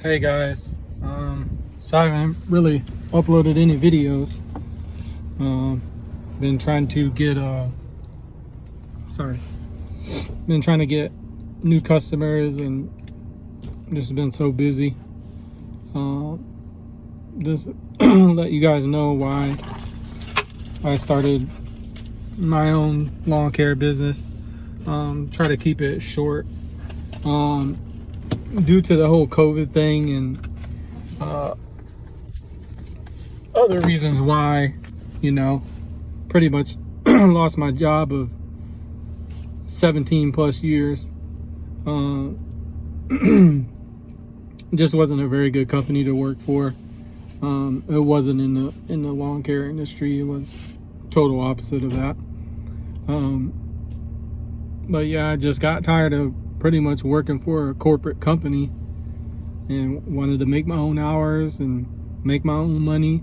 Hey guys, so I haven't really uploaded any videos. Um, been trying to get been trying to get new customers and just been so busy. Just let you guys know why I started my own lawn care business. Try to keep it short. Due to the whole COVID thing and other reasons why, pretty much lost my job of 17 plus years. Just wasn't a very good company to work for. It wasn't in the lawn care industry. It was total opposite of that. But yeah, I just got tired of pretty much working for a corporate company and wanted to make my own hours and make my own money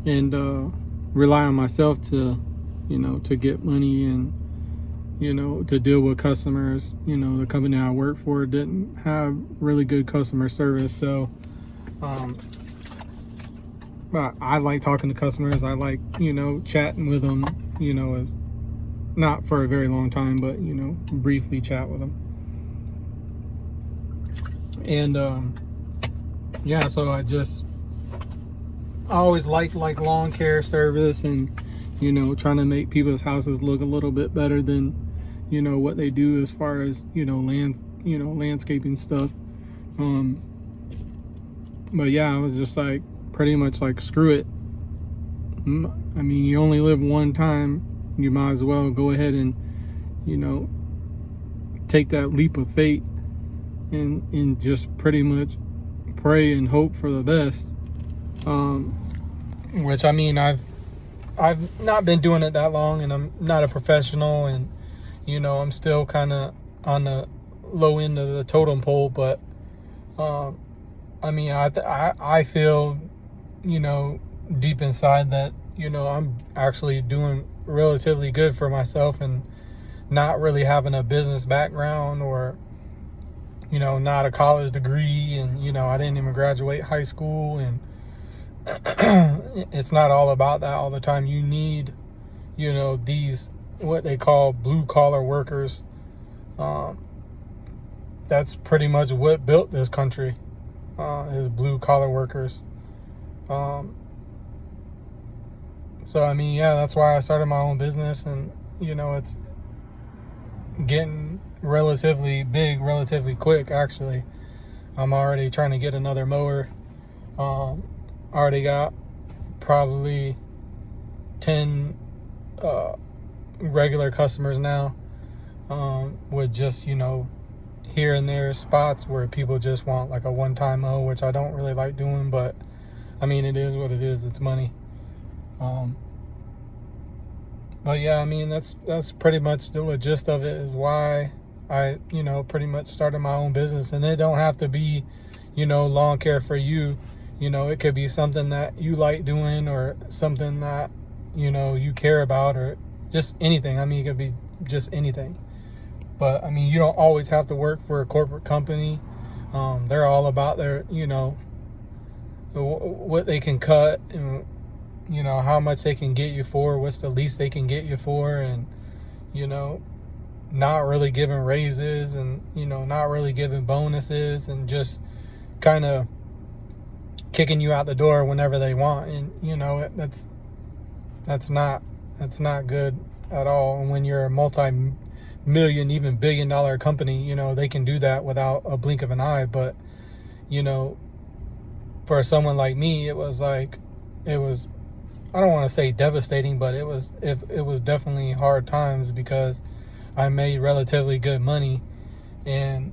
and rely on myself to get money and to deal with customers. The company I worked for didn't have really good customer service, so but I like talking to customers. I like chatting with them, as not for a very long time, but briefly chat with them. And yeah, so I always liked lawn care service and trying to make people's houses look a little bit better than what they do as far as landscaping stuff. But yeah, I was just like pretty much like, screw it. I mean, you only live one time. You might as well go ahead and take that leap of faith and just pretty much pray and hope for the best. Which, I mean, I've not been doing it that long, and I'm not a professional, and I'm still kind of on the low end of the totem pole. But I mean, I feel deep inside that I'm actually doing relatively good for myself, and not really having a business background or not a college degree, and I didn't even graduate high school, and it's not all about that all the time. You need these what they call blue collar workers. That's pretty much what built this country, is blue collar workers. So I mean, yeah, that's why I started my own business, and it's getting relatively big relatively quick. Actually, I'm already trying to get another mower. Already got probably 10 regular customers now, with just here and there spots where people just want like a one-time mow, which I don't really like doing, but I mean, it is what it is. It's money. But yeah, I mean, that's pretty much the gist of it, is why I pretty much started my own business. And it don't have to be lawn care for you. It could be something that you like doing, or something that you care about, or just anything. I mean, it could be just anything. But I mean, you don't always have to work for a corporate company. They're all about their what they can cut, and how much they can get you for, what's the least they can get you for, and not really giving raises, and not really giving bonuses, and just kind of kicking you out the door whenever they want. And that's not good at all. And when you're a multi-million, even billion-dollar company, they can do that without a blink of an eye. But for someone like me, it was I don't want to say devastating, but it was definitely hard times, because I made relatively good money, and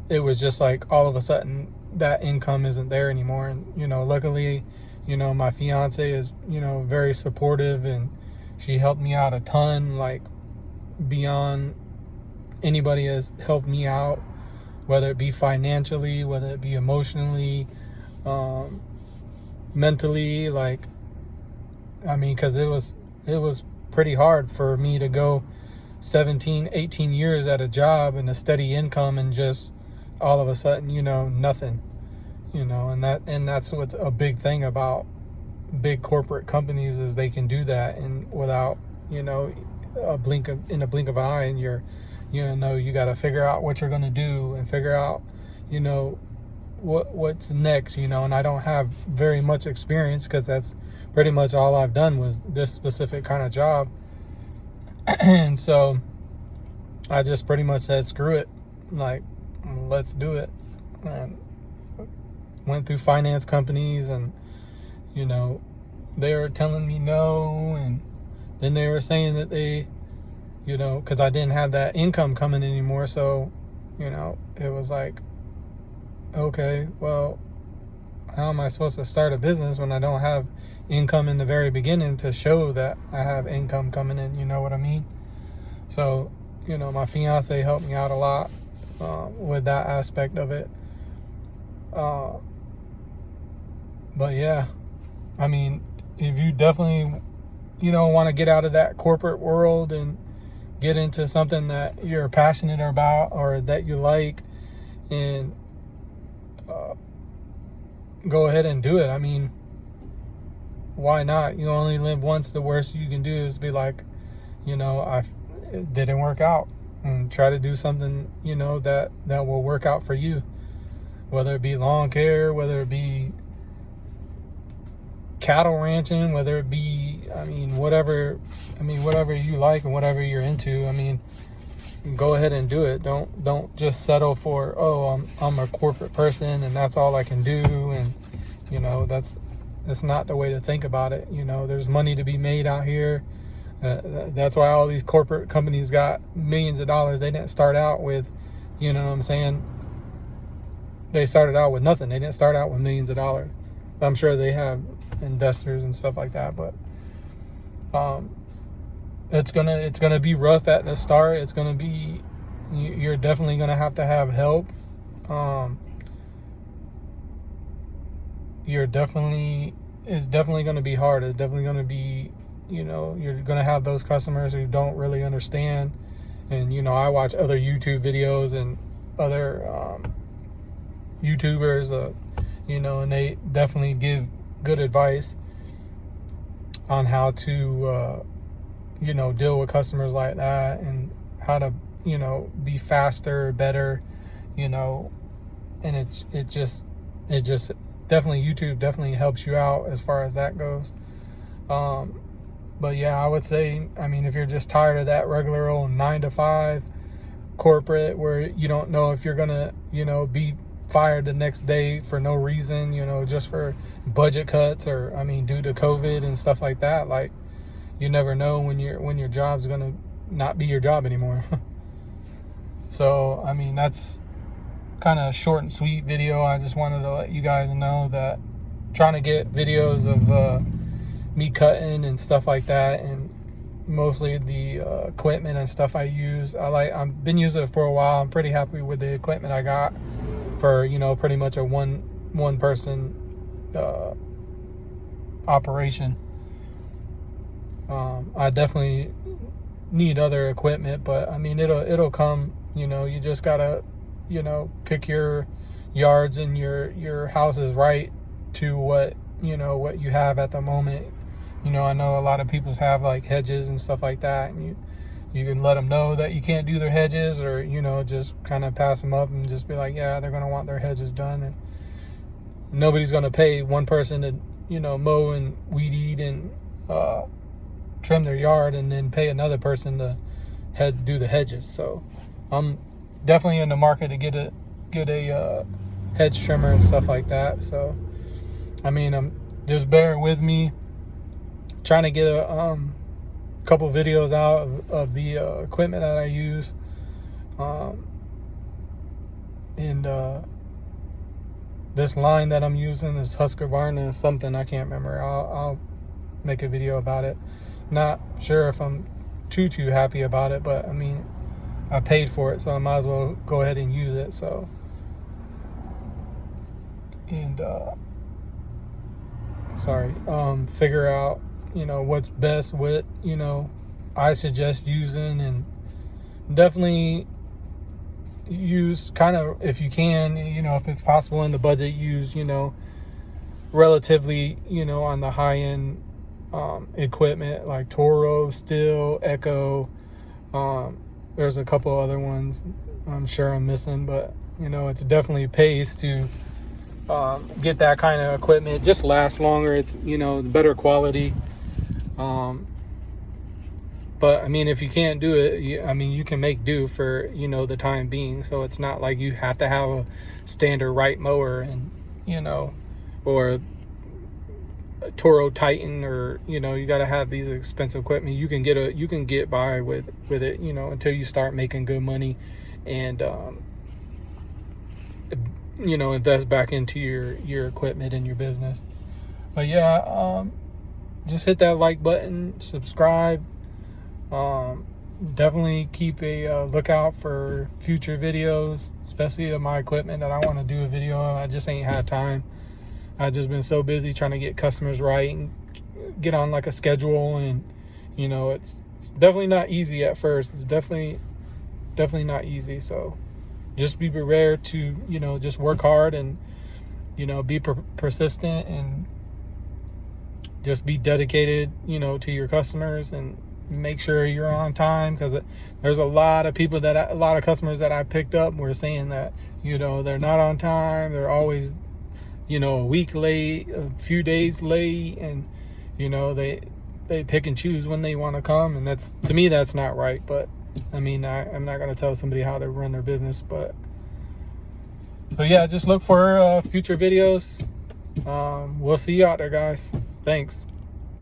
it was just like all of a sudden that income isn't there anymore. And luckily, my fiance is very supportive, and she helped me out a ton, like beyond anybody has helped me out, whether it be financially, whether it be emotionally, mentally. Like, I mean, because it was pretty hard for me to go 17, 18 years at a job and a steady income, and just all of a sudden, nothing, and that's what's a big thing about big corporate companies, is they can do that, and without, in a blink of an eye, and you got to figure out what you're going to do and figure out, what's next, and I don't have very much experience, because that's pretty much all I've done was this specific kind of job. And so I just pretty much said, screw it, like, let's do it. And went through finance companies, and they were telling me no, and then they were saying that they, because I didn't have that income coming anymore, so it was like, okay, well, how am I supposed to start a business when I don't have income in the very beginning to show that I have income coming in? You know what I mean? So, my fiance helped me out a lot with that aspect of it. But yeah, I mean, if you definitely, want to get out of that corporate world and get into something that you're passionate about or that you like, and go ahead and do it. I mean, why not? You only live once. The worst you can do is be like, it didn't work out, and try to do something, that will work out for you, whether it be lawn care, whether it be cattle ranching, whether it be, whatever you like and whatever you're into. I mean, go ahead and do it. Don't just settle for, oh, I'm a corporate person and that's all I can do, and that's not the way to think about it. There's money to be made out here. That's why all these corporate companies got millions of dollars. They didn't start out with, what I'm saying, they started out with nothing. They didn't start out with millions of dollars. I'm sure they have investors and stuff like that, but it's gonna be rough at the start. It's gonna be, you're definitely gonna have to have help. It's definitely gonna be hard. It's definitely gonna be, you're gonna have those customers who don't really understand. And I watch other YouTube videos and other YouTubers, and they definitely give good advice on how to deal with customers like that, and how to be faster, better, and it just definitely, YouTube definitely helps you out as far as that goes. But yeah, I would say, if you're just tired of that regular old 9 to 5 corporate, where you don't know if you're gonna be fired the next day for no reason, just for budget cuts, or due to COVID and stuff like that, like, you never know when your job's gonna not be your job anymore. So that's kind of a short and sweet video. I just wanted to let you guys know that trying to get videos of me cutting and stuff like that, and mostly the equipment and stuff I use. I've been using it for a while. I'm pretty happy with the equipment I got for pretty much a one person operation. I definitely need other equipment, but it'll come. You just gotta pick your yards and your houses right to what you have at the moment. I know a lot of people have like hedges and stuff like that, and you can let them know that you can't do their hedges, or just kind of pass them up and just be like, yeah, they're gonna want their hedges done, and nobody's gonna pay one person to mow and weed eat and trim their yard, and then pay another person to do the hedges. So I'm definitely in the market to get a hedge trimmer and stuff like that. So just bear with me, trying to get a couple videos out of the equipment that I use, and this line that I'm using, this Husqvarna is something I can't remember. I'll make a video about it. Not sure if I'm too happy about it, but I paid for it, so I might as well go ahead and use it. So, and figure out what's best, what I suggest using, and definitely use kind of, if you can, if it's possible in the budget, use, relatively, on the high end equipment like Toro, Stihl, Echo. There's a couple other ones I'm sure I'm missing, but it's definitely pays to get that kind of equipment. It just lasts longer. It's better quality. But I mean, if you can't do it, you can make do for the time being. So it's not like you have to have a standard right mower and or a Toro Titan, or you got to have these expensive equipment. You can get by with it until you start making good money and invest back into your equipment and your business. But yeah, just hit that like button, subscribe. Definitely keep a lookout for future videos, especially of my equipment that I want to do a video of. I just ain't had time. I've just been so busy trying to get customers right and get on like a schedule, and it's definitely not easy at first. It's definitely not easy. So just be prepared to just work hard and be persistent, and just be dedicated to your customers, and make sure you're on time, because there's a lot of customers that I picked up were saying that they're not on time. They're always a week late, a few days late, and they pick and choose when they want to come, and to me that's not right. But I mean, I'm not going to tell somebody how to run their business. But so yeah, just look for future videos. We'll see you out there, guys. Thanks.